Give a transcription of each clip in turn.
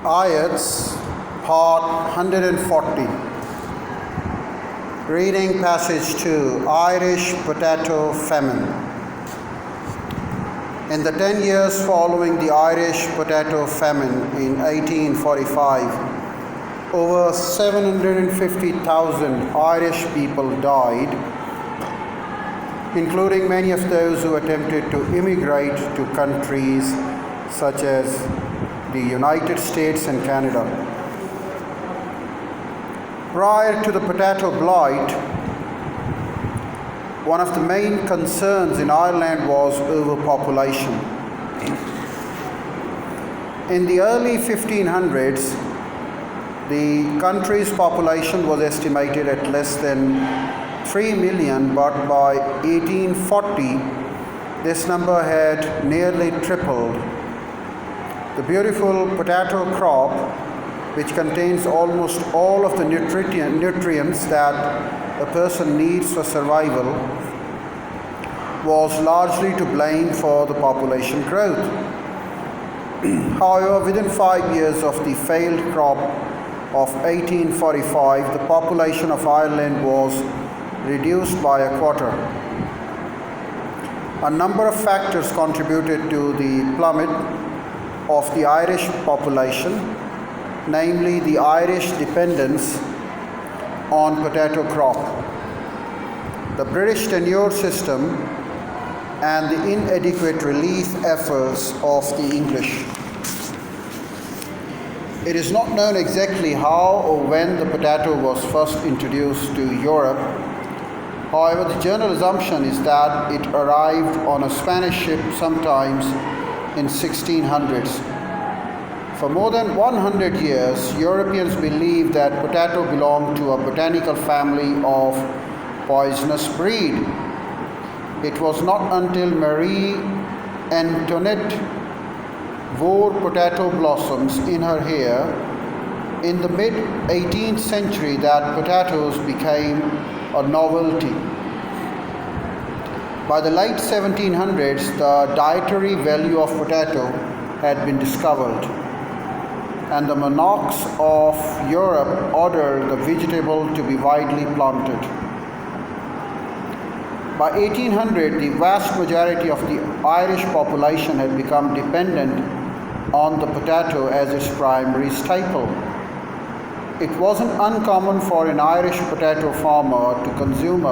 IELTS Part 140. Reading passage 2, Irish Potato Famine. In the 10 years following the Irish Potato Famine in 1845, over 750,000 Irish people died, including many of those who attempted to immigrate to countries such as the United States and Canada. Prior to the potato blight, one of the main concerns in Ireland was overpopulation. In the early 1500s, the country's population was estimated at less than 3 million, but by 1840, this number had nearly tripled. The beautiful potato crop, which contains almost all of the nutrients that a person needs for survival, was largely to blame for the population growth. However, within 5 years of the failed crop of 1845, the population of Ireland was reduced by a quarter. A number of factors contributed to the plummet of the Irish population, namely the Irish dependence on potato crop, the British tenure system, and the inadequate relief efforts of the English. It is not known exactly how or when the potato was first introduced to Europe. However, the general assumption is that it arrived on a Spanish ship sometimes in 1600s. For more than 100 years, Europeans believed that potato belonged to a botanical family of poisonous breed. It was not until Marie Antoinette wore potato blossoms in her hair in the mid-18th century that potatoes became a novelty. By the late 1700s, the dietary value of potato had been discovered, and the monarchs of Europe ordered the vegetable to be widely planted. By 1800, the vast majority of the Irish population had become dependent on the potato as its primary staple. It wasn't uncommon for an Irish potato farmer to consume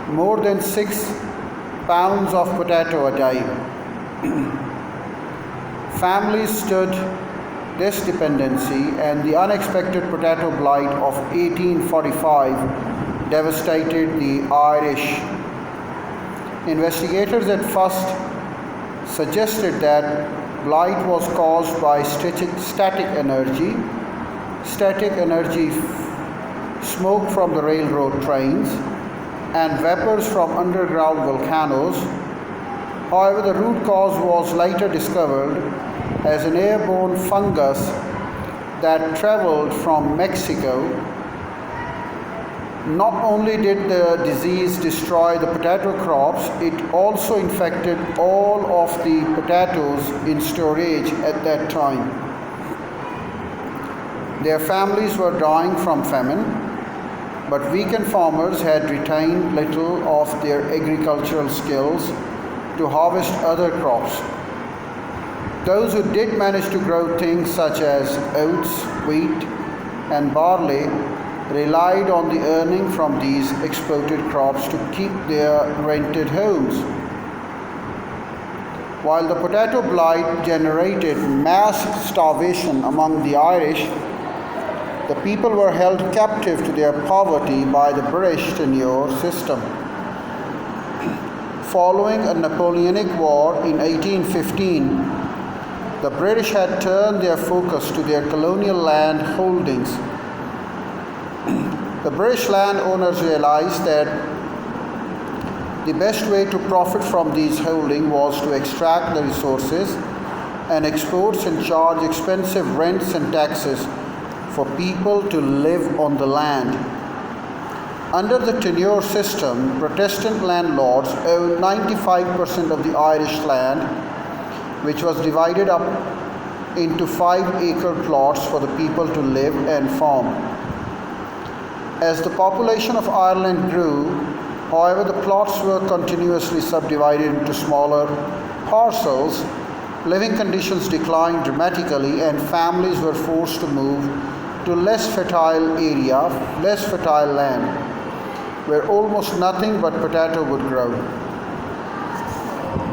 more than 6 pounds of potato a day. Families stood this dependency, and the unexpected potato blight of 1845 devastated the Irish. Investigators at first suggested that blight was caused by static energy, smoke from the railroad trains, and vapors from underground volcanoes. However, the root cause was later discovered as an airborne fungus that traveled from Mexico. Not only did the disease destroy the potato crops, it also infected all of the potatoes in storage at that time. Their families were dying from famine, but weakened farmers had retained little of their agricultural skills to harvest other crops. Those who did manage to grow things such as oats, wheat, and barley relied on the earning from these exported crops to keep their rented homes. While the potato blight generated mass starvation among the Irish, the people were held captive to their poverty by the British tenure system. Following a Napoleonic War in 1815, the British had turned their focus to their colonial land holdings. The British landowners realized that the best way to profit from these holdings was to extract the resources and exports and charge expensive rents and taxes for people to live on the land. Under the tenure system, Protestant landlords owned 95% of the Irish land, which was divided up into 5-acre plots for the people to live and farm. As the population of Ireland grew, however, the plots were continuously subdivided into smaller parcels. Living conditions declined dramatically, and families were forced to move to less fertile land, where almost nothing but potato would grow.